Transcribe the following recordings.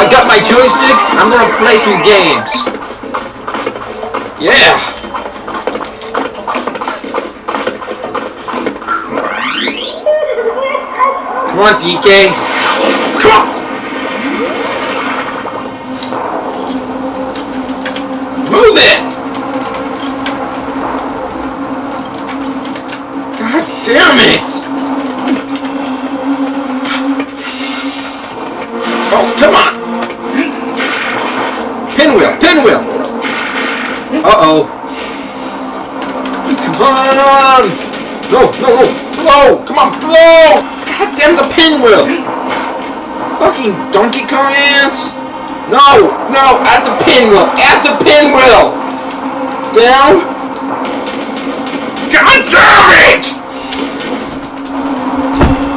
I got my joystick. I'm gonna play some games. Yeah. Come on, DK. Come on. Move it. God damn it. Oh, come on. Pinwheel, pinwheel. Uh-oh. Come on. No, no, no. Blow. Come on, blow. God damn the pinwheel! Fucking Donkey Kong ass! No! No! At the pinwheel! At the pinwheel! Down! God damn it!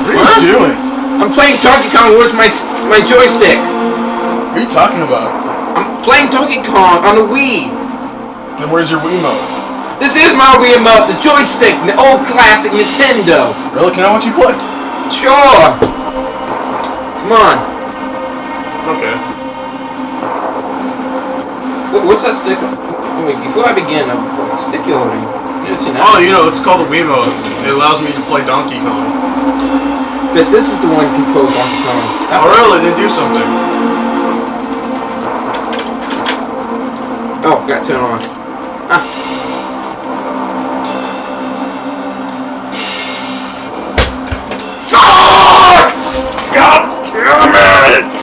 What are you doing? I'm playing Donkey Kong with my joystick. What are you talking about? I'm playing Donkey Kong on the Wii. Then where's your Wiimote? This is my Wiimote, the joystick, the old classic Nintendo. Really? Can I watch you play? Sure. Come on. Okay. What's that stick? Wait, before I begin, what stick you holding? Oh, you know, it's called a Wiimote. It allows me to play Donkey Kong. But this is the one that controls Donkey Kong. Oh, really? Then do something. Oh, got turned on. Ah.